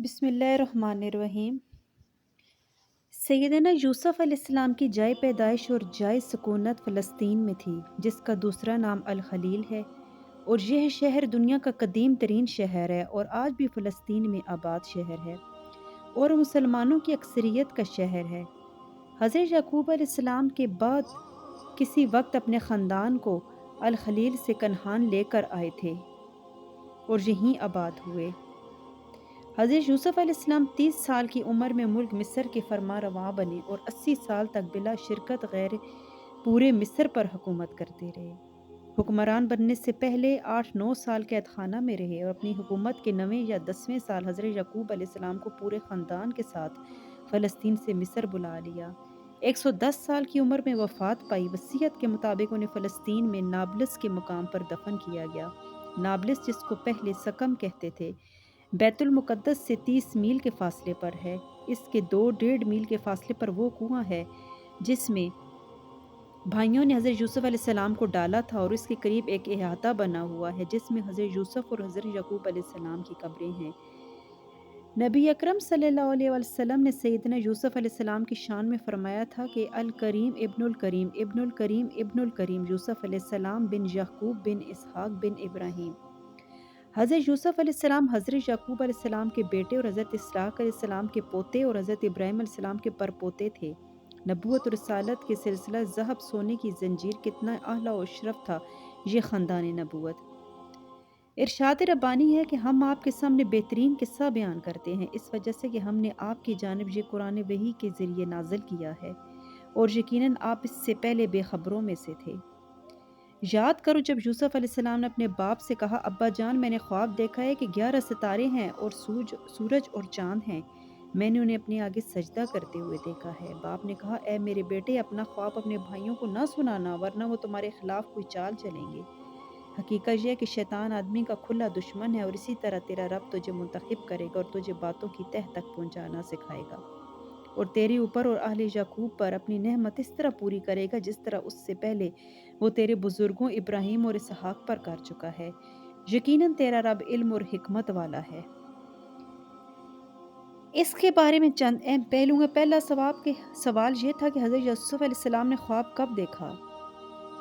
بسم اللہ الرحمن الرحیم۔ سیدنا یوسف علیہ السلام کی جائے پیدائش اور جائے سکونت فلسطین میں تھی، جس کا دوسرا نام الخلیل ہے، اور یہ شہر دنیا کا قدیم ترین شہر ہے اور آج بھی فلسطین میں آباد شہر ہے اور مسلمانوں کی اکثریت کا شہر ہے۔ حضرت یعقوب علیہ السلام کے بعد کسی وقت اپنے خاندان کو الخلیل سے کنعان لے کر آئے تھے اور یہیں آباد ہوئے۔ حضرت یوسف علیہ السلام 30 سال کی عمر میں ملک مصر کے فرما رواں بنے اور 80 سال تک بلا شرکت غیر پورے مصر پر حکومت کرتے رہے۔ حکمران بننے سے پہلے 8-9 سال قید خانہ میں رہے اور اپنی حکومت کے 9ویں یا 10ویں سال حضرت یعقوب علیہ السلام کو پورے خاندان کے ساتھ فلسطین سے مصر بلا لیا۔ 110 سال کی عمر میں وفات پائی۔ وصیت کے مطابق انہیں فلسطین میں نابلس کے مقام پر دفن کیا گیا۔ نابلس، جس کو پہلے سکم کہتے تھے، بیت المقدس سے 30 میل کے فاصلے پر ہے۔ اس کے 2-1.5 میل کے فاصلے پر وہ کنواں ہے جس میں بھائیوں نے حضرت یوسف علیہ السلام کو ڈالا تھا، اور اس کے قریب ایک احاطہ بنا ہوا ہے جس میں حضرت یوسف اور حضرت یعقوب علیہ السلام کی قبریں ہیں۔ نبی اکرم صلی اللہ علیہ وسلم نے سیدنا یوسف علیہ السلام کی شان میں فرمایا تھا کہ الکریم ابن الکریم ابن الکریم ابن الکریم یوسف علیہ السلام بن یعقوب بن اسحاق بن ابراہیم۔ حضرت یوسف علیہ السلام حضرت یعقوب علیہ السلام کے بیٹے اور حضرت اسحاق علیہ السلام کے پوتے اور حضرت ابراہیم علیہ السلام کے پرپوتے تھے۔ نبوت اور رسالت کے سلسلہ ذہب سونے کی زنجیر کتنا اعلیٰ و اشرف تھا یہ خاندان نبوت۔ ارشاد ربانی ہے کہ ہم آپ کے سامنے بہترین قصہ بیان کرتے ہیں، اس وجہ سے کہ ہم نے آپ کی جانب یہ قرآن وحی کے ذریعے نازل کیا ہے اور یقیناً آپ اس سے پہلے بے خبروں میں سے تھے۔ یاد کرو جب یوسف علیہ السلام نے اپنے باپ سے کہا، ابا جان، میں نے خواب دیکھا ہے کہ 11 ستارے ہیں اور سورج اور چاند ہیں، میں نے انہیں اپنے آگے سجدہ کرتے ہوئے دیکھا ہے۔ باپ نے کہا، اے میرے بیٹے، اپنا خواب اپنے بھائیوں کو نہ سنانا، ورنہ وہ تمہارے خلاف کوئی چال چلیں گے۔ حقیقت یہ ہے کہ شیطان آدمی کا کھلا دشمن ہے، اور اسی طرح تیرا رب تجھے منتخب کرے گا اور تجھے باتوں کی تہ تک پہنچانا سکھائے گا، اور تیرے اوپر اور اہل یعقوب پر اپنی نعمت اس طرح پوری کرے گا جس طرح اس سے پہلے وہ تیرے بزرگوں ابراہیم اور اسحاق پر کر چکا ہے۔ یقیناً تیرا رب علم اور حکمت والا ہے۔ اس کے بارے میں چند اہم پہلو ہیں۔ پہلا سوال یہ تھا کہ حضرت یوسف علیہ السلام نے خواب کب دیکھا؟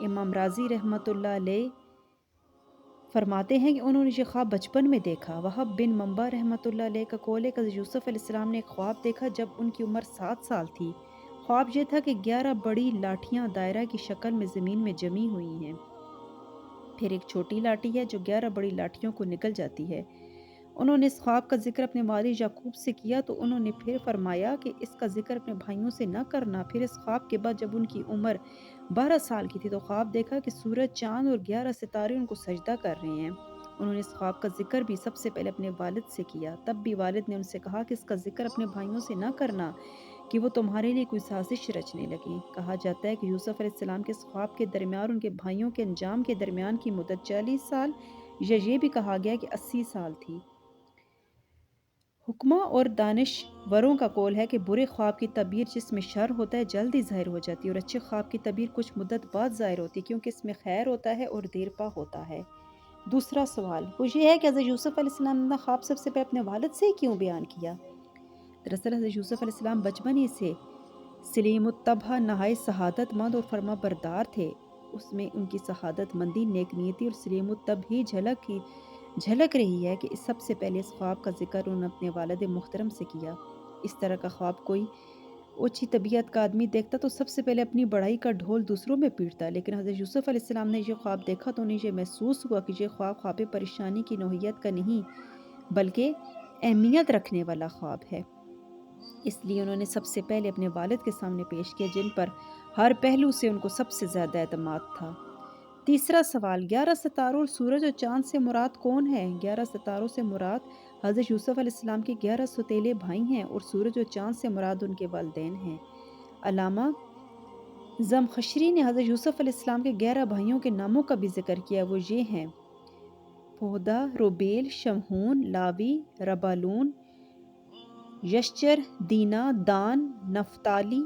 امام رازی رحمۃ اللہ علیہ فرماتے ہیں کہ انہوں نے یہ خواب بچپن میں دیکھا۔ وہب بن منبع رحمۃ اللہ علیہ کا قول ہے کہ حضرت یوسف علیہ السلام نے ایک خواب دیکھا جب ان کی عمر 7 سال تھی۔ خواب یہ تھا کہ 11 بڑی لاٹھیاں دائرہ کی شکل میں زمین میں جمی ہوئی ہیں، پھر ایک چھوٹی لاٹھی ہے جو 11 بڑی لاٹھیوں کو نکل جاتی ہے۔ انہوں نے اس خواب کا ذکر اپنے والد یعقوب سے کیا تو انہوں نے پھر فرمایا کہ اس کا ذکر اپنے بھائیوں سے نہ کرنا۔ پھر اس خواب کے بعد جب ان کی عمر 12 سال کی تھی تو خواب دیکھا کہ سورج، چاند اور 11 ستارے ان کو سجدہ کر رہے ہیں۔ انہوں نے اس خواب کا ذکر بھی سب سے پہلے اپنے والد سے کیا، تب بھی والد نے ان سے کہا کہ اس کا ذکر اپنے بھائیوں سے نہ کرنا کہ وہ تمہارے لیے کوئی سازش رچنے لگیں۔ کہا جاتا ہے کہ یوسف علیہ السلام کے اس خواب کے درمیان اور ان کے بھائیوں کے انجام کے درمیان کی مدت 40 سال یا یہ بھی کہا گیا کہ 80 سال تھی۔ حکمہ اور دانشوروں کا قول ہے کہ برے خواب کی تعبیر جس میں شر ہوتا ہے جلد ہی ظاہر ہو جاتی ہے، اور اچھے خواب کی تعبیر کچھ مدت بعد ظاہر ہوتی ہے کیونکہ اس میں خیر ہوتا ہے اور دیر پا ہوتا ہے۔ دوسرا سوال وہ یہ ہے کہ حضرت یوسف علیہ السلام نے خواب سب سے پہلے اپنے والد سے ہی کیوں بیان کیا؟ دراصل حضرت یوسف علیہ السلام بچپن ہی سے سلیم الطبع، نہایت سعادت مند اور فرما بردار تھے۔ اس میں ان کی سعادت مندی، نیک نیتی اور سلیم الطبع ہی جھلک رہی ہے کہ سب سے پہلے اس خواب کا ذکر انہوں نے اپنے والد محترم سے کیا۔ اس طرح کا خواب کوئی اوچھی طبیعت کا آدمی دیکھتا تو سب سے پہلے اپنی بڑائی کا ڈھول دوسروں میں پیٹتا، لیکن حضرت یوسف علیہ السلام نے یہ خواب دیکھا تو انہیں یہ محسوس ہوا کہ یہ خواب پریشانی کی نوعیت کا نہیں بلکہ اہمیت رکھنے والا خواب ہے۔ اس لیے انہوں نے سب سے پہلے اپنے والد کے سامنے پیش کیا جن پر ہر پہلو سے ان کو سب سے زیادہ اعتماد تھا۔ تیسرا سوال 11 ستاروں اور سورج اور چاند سے مراد کون ہے؟ 11 ستاروں سے مراد حضرت یوسف علیہ السلام کے 11 سوتیلے بھائی ہیں اور سورج اور چاند سے مراد ان کے والدین ہیں۔ علامہ زمخشری نے حضرت یوسف علیہ السلام کے 11 بھائیوں کے ناموں کا بھی ذکر کیا، وہ یہ ہیں: پہدا، روبیل، شمہون، لاوی، ربالون، یشچر، دینا، دان، نفتالی،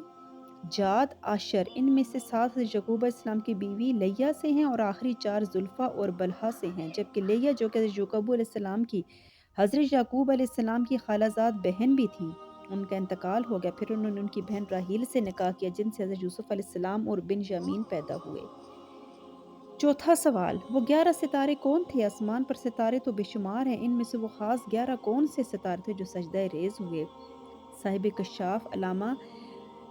جاد، آشر۔ ان میں سے 7 حضرت یعقوب علیہ السلام کی بیوی لیہ سے ہیں اور آخری 4 زلفہ اور بلہا سے ہیں، جبکہ لیہ جو کہ حضرت یعقوب علیہ السلام کی حضرت یعقوب علیہ السلام کی خالہ زاد بہن بھی تھی، ان کا انتقال ہو گیا، پھر انہوں نے ان کی بہن راحیل سے نکاح کیا جن سے حضرت یوسف علیہ السلام اور بن یمین پیدا ہوئے۔ چوتھا سوال، وہ 11 ستارے کون تھے؟ آسمان پر ستارے تو بے شمار ہیں، ان میں سے وہ خاص 11 کون سے ستارے تھے جو سجدہ ریز ہوئے؟ صاحب کشاف علامہ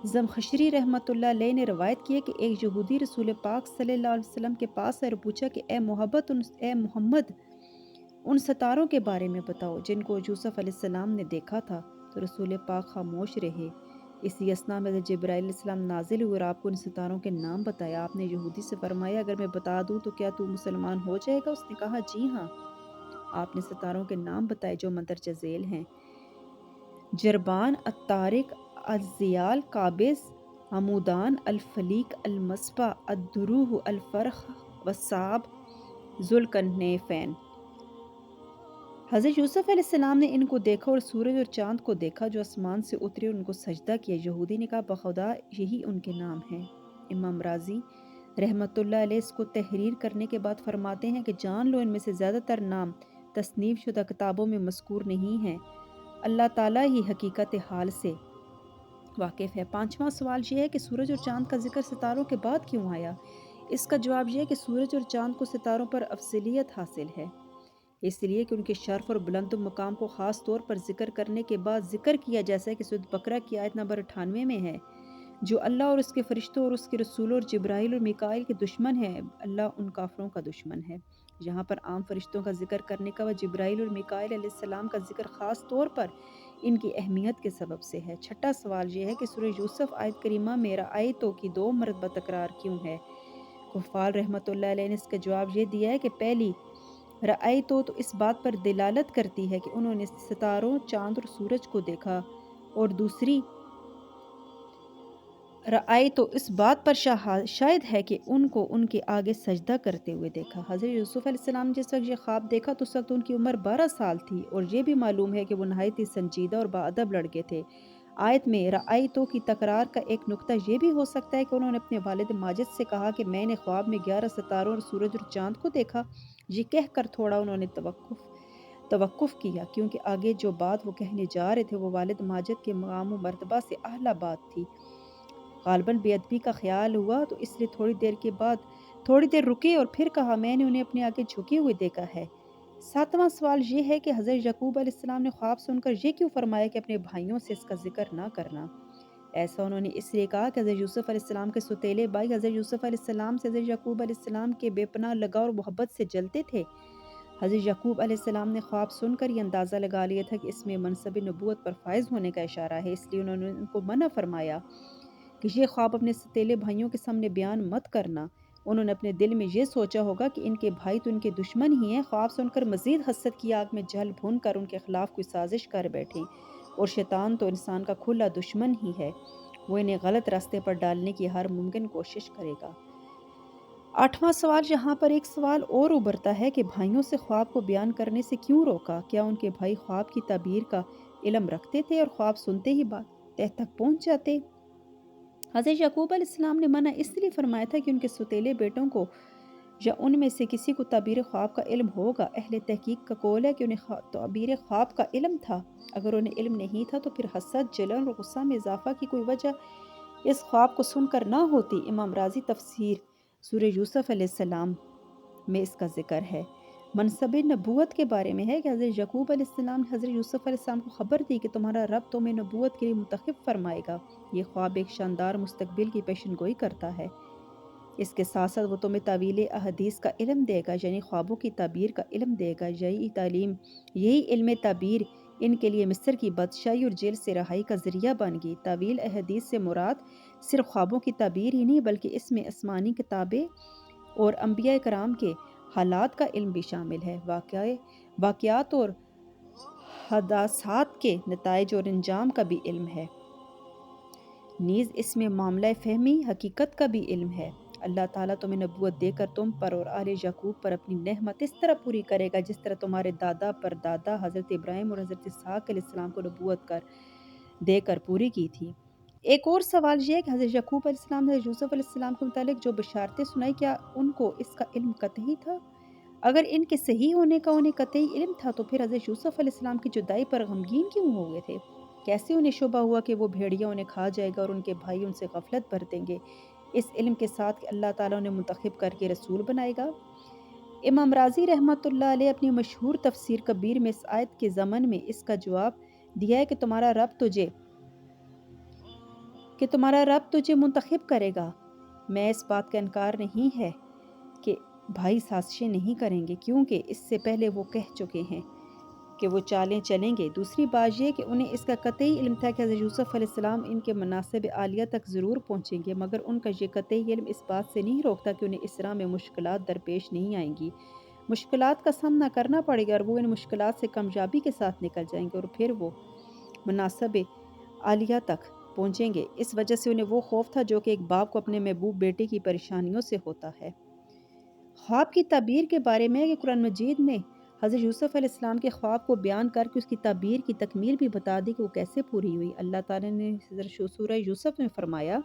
زمخشری رحمۃ اللہ علیہ نے روایت کی ہے کہ ایک یہودی رسول پاک صلی اللہ علیہ وسلم کے پاس آئے اور پوچھا کہ اے محمد ان ستاروں کے بارے میں بتاؤ جن کو یوسف علیہ السلام نے دیکھا تھا، تو رسول پاک خاموش رہے۔ اسی اثنا میں جبرائیل علیہ السلام نازل ہوئے اور آپ کو ان ستاروں کے نام بتایا۔ آپ نے یہودی سے فرمایا اگر میں بتا دوں تو کیا تو مسلمان ہو جائے گا؟ اس نے کہا جی ہاں۔ آپ نے ستاروں کے نام بتائے جو مندرجہ ذیل ہیں: جربان، الطارق، الزیال، قابس، عمودان، الفلیق، المصباح، الدروح، الفرخ، والصعب، ذوالکنیفین۔ حضرت یوسف علیہ السلام نے ان کو دیکھا اور سورج اور چاند کو دیکھا جو آسمان سے اترے اور ان کو سجدہ کیا۔ یہودی نے کہا بخدا یہی ان کے نام ہیں۔ امام رازی رحمۃ اللہ علیہ اس کو تحریر کرنے کے بعد فرماتے ہیں کہ جان لو ان میں سے زیادہ تر نام تصنیف شدہ کتابوں میں مذکور نہیں ہیں، اللہ تعالیٰ ہی حقیقت حال سے واقف ہے۔ پانچواں سوال یہ ہے کہ سورج اور چاند کا ذکر ستاروں کے بعد کیوں آیا؟ اس کا جواب یہ ہے کہ سورج اور چاند کو ستاروں پر افضلیت حاصل ہے، اس لیے کہ ان کے شرف اور بلند مقام کو خاص طور پر ذکر کرنے کے بعد ذکر کیا جیسا کہ سورۃ بقرہ کی آیت نمبر 98 میں ہے، جو اللہ اور اس کے فرشتوں اور اس کے رسولوں اور جبرائیل اور میکائیل کے دشمن ہے، اللہ ان کافروں کا دشمن ہے۔ یہاں پر عام فرشتوں کا ذکر کرنے کا بعد جبرائیل اور میکائیل علیہ السلام کا ذکر خاص طور پر ان کی اہمیت کے سبب سے ہے۔ چھٹا سوال یہ ہے کہ سورہ یوسف آیت کریمہ میں رأیتو کی 2 مرتبہ تکرار کیوں ہے؟ قفال رحمۃ اللہ علیہ نے اس کا جواب یہ دیا ہے کہ پہلی رأیتو تو اس بات پر دلالت کرتی ہے کہ انہوں نے ستاروں، چاند اور سورج کو دیکھا، اور دوسری رأیتو اس بات پر شاید ہے کہ ان کو ان کے آگے سجدہ کرتے ہوئے دیکھا۔ حضرت یوسف علیہ السلام جس وقت یہ خواب دیکھا تو اس وقت ان کی عمر 12 سال تھی، اور یہ بھی معلوم ہے کہ وہ نہایت ہی سنجیدہ اور باادب لڑکے تھے۔ آیت میں رأیتو کی تکرار کا ایک نکتہ یہ بھی ہو سکتا ہے کہ انہوں نے اپنے والد ماجد سے کہا کہ میں نے خواب میں 11 ستاروں اور سورج اور چاند کو دیکھا۔ یہ کہہ کر تھوڑا انہوں نے توقف کیا، کیونکہ آگے جو بات وہ کہنے جا رہے تھے وہ والد ماجد کے مقام و مرتبہ سے اعلیٰ بات تھی۔ غالباً بے ادبی کا خیال ہوا تو اس لیے تھوڑی دیر رکے اور پھر کہا میں نے انہیں اپنے آگے جھکے ہوئے دیکھا ہے۔ ساتواں سوال یہ ہے کہ حضرت یعقوب علیہ السلام نے خواب سن کر یہ کیوں فرمایا کہ اپنے بھائیوں سے اس کا ذکر نہ کرنا؟ ایسا انہوں نے اس لیے کہا کہ حضرت یوسف علیہ السلام کے سوتیلے بھائی حضرت یوسف علیہ السلام سے حضرت یعقوب علیہ السلام کے بے پناہ لگاؤ اور محبت سے جلتے تھے۔ حضرت یعقوب علیہ السلام نے خواب سن کر یہ اندازہ لگا لیا تھا کہ اس میں منصب نبوت پر فائز ہونے کا اشارہ ہے، اس لیے انہوں نے ان کو منع فرمایا کہ یہ خواب اپنے ستیلے بھائیوں کے سامنے بیان مت کرنا۔ انہوں نے اپنے دل میں یہ سوچا ہوگا کہ ان کے بھائی تو ان کے دشمن ہی ہیں، خواب سن کر مزید حسد کی آگ میں جل بھون کر ان کے خلاف کوئی سازش کر بیٹھیں، اور شیطان تو انسان کا کھلا دشمن ہی ہے، وہ انہیں غلط راستے پر ڈالنے کی ہر ممکن کوشش کرے گا۔ آٹھواں سوال، یہاں پر ایک سوال اور ابھرتا ہے کہ بھائیوں سے خواب کو بیان کرنے سے کیوں روکا؟ کیا ان کے بھائی خواب کی تعبیر کا علم رکھتے تھے اور خواب سنتے ہی بات تہ تک پہنچ جاتے؟ حضرت یعقوب علیہ السلام نے منع اس لیے فرمایا تھا کہ ان کے ستیلے بیٹوں کو یا ان میں سے کسی کو تعبیر خواب کا علم ہوگا۔ اہل تحقیق کا قول ہے کہ انہیں تعبیر خواب کا علم تھا، اگر انہیں علم نہیں تھا تو پھر حسد، جلن اور غصہ میں اضافہ کی کوئی وجہ اس خواب کو سن کر نہ ہوتی۔ امام رازی تفسیر سورہ یوسف علیہ السلام میں اس کا ذکر ہے۔ منصب نبوت کے بارے میں ہے کہ حضرت یعقوب علیہ السلام نے حضرت یوسف علیہ السلام کو خبر دی کہ تمہارا رب تمہیں نبوت کے لیے منتخب فرمائے گا۔ یہ خواب ایک شاندار مستقبل کی پیشن گوئی کرتا ہے۔ اس کے ساتھ ساتھ وہ تمہیں تعویل احادیث کا علم دے گا، یعنی خوابوں کی تعبیر کا علم دے گا۔ یہی علم تعبیر ان کے لیے مصر کی بادشاہی اور جیل سے رہائی کا ذریعہ بن گئی۔ تعویل احادیث سے مراد صرف خوابوں کی تعبیر ہی نہیں بلکہ اس میں آسمانی کتابیں اور انبیاء کرام کے حالات کا علم بھی شامل ہے، واقعات اور حادثات کے نتائج اور انجام کا بھی علم ہے، نیز اس میں معاملہ فہمی حقیقت کا بھی علم ہے۔ اللہ تعالیٰ تمہیں نبوت دے کر تم پر اور آل یعقوب پر اپنی نعمت اس طرح پوری کرے گا جس طرح تمہارے دادا پر دادا حضرت ابراہیم اور حضرت اسحاق علیہ السلام کو نبوت دے کر پوری کی تھی۔ ایک اور سوال یہ ہے کہ حضرت یعقوب علیہ السلام نے حضرت یوسف علیہ السلام کے متعلق جو بشارتیں سنائی کیا ان کو اس کا علم قطعی تھا؟ اگر ان کے صحیح ہونے کا انہیں قطعی علم تھا تو پھر حضرت یوسف علیہ السلام کی جدائی پر غمگین کیوں ہو گئے تھے؟ کیسے انہیں شبہ ہوا کہ وہ بھیڑیا انہیں کھا جائے گا اور ان کے بھائی ان سے غفلت برتیں گے، اس علم کے ساتھ کہ اللہ تعالیٰ انہیں منتخب کر کے رسول بنائے گا؟ امام راضی رحمۃ اللہ علیہ اپنی مشہور تفسیر کبیر میں اس آیت کے ضمن میں اس کا جواب دیا ہے کہ تمہارا رب تجھے منتخب کرے گا۔ میں اس بات کا انکار نہیں ہے کہ بھائی سازشیں نہیں کریں گے، کیونکہ اس سے پہلے وہ کہہ چکے ہیں کہ وہ چالیں چلیں گے۔ دوسری بات یہ کہ انہیں اس کا قطعی علم تھا کہ حضرت یوسف علیہ السلام ان کے مناصب عالیہ تک ضرور پہنچیں گے، مگر ان کا یہ قطعی علم اس بات سے نہیں روکتا کہ انہیں اس راہ میں مشکلات درپیش نہیں آئیں گی، مشکلات کا سامنا کرنا پڑے گا اور وہ ان مشکلات سے کامیابی کے ساتھ نکل جائیں گے اور پھر وہ مناصب عالیہ تک پہنچیں گے۔ اس وجہ سے انہیں وہ خوف تھا جو کہ ایک باپ کو اپنے محبوب بیٹے کی پریشانیوں سے ہوتا ہے۔ خواب کی تعبیر کے بارے میں کہ قرآن مجید نے حضرت یوسف علیہ السلام کے خواب کو بیان کر کے اس کی تعبیر کی تکمیل بھی بتا دی کہ وہ کیسے پوری ہوئی۔ اللہ تعالیٰ نے سورہ یوسف میں فرمایا،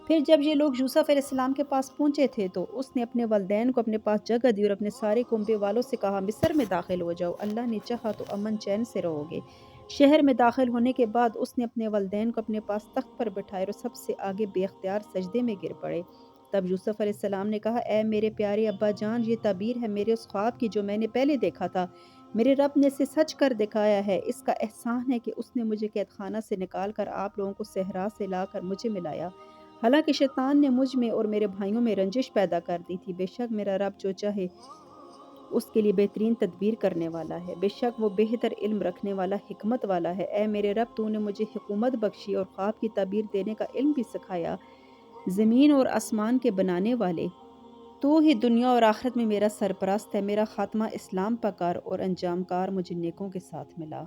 پھر جب یہ لوگ یوسف علیہ السلام کے پاس پہنچے تھے تو اس نے اپنے والدین کو اپنے پاس جگہ دی اور اپنے سارے کنبے والوں سے کہا مصر میں داخل ہو جاؤ، اللہ نے چاہا تو امن چین سے رہو گے۔ شہر میں داخل ہونے کے بعد اس نے اپنے والدین کو اپنے پاس تخت پر بٹھائے اور سب سے آگے بے اختیار سجدے میں گر پڑے۔ تب یوسف علیہ السلام نے کہا، اے میرے پیارے ابا جان، یہ تعبیر ہے میرے اس خواب کی جو میں نے پہلے دیکھا تھا، میرے رب نے اسے سچ کر دکھایا ہے۔ اس کا احسان ہے کہ اس نے مجھے قید خانہ سے نکال کر آپ لوگوں کو صحرا سے لا کر مجھے ملایا، حالانکہ شیطان نے مجھ میں اور میرے بھائیوں میں رنجش پیدا کر دی تھی۔ بے شک میرا رب جو چاہے اس کے لیے بہترین تدبیر کرنے والا ہے، بے شک وہ بہتر علم رکھنے والا، حکمت والا ہے۔ اے میرے رب، تو نے مجھے حکومت بخشی اور خواب کی تعبیر دینے کا علم بھی سکھایا، زمین اور آسمان کے بنانے والے تو ہی دنیا اور آخرت میں میرا سرپرست ہے۔ میرا خاتمہ اسلام پر کر اور انجام کار مجھے نیکوں کے ساتھ ملا۔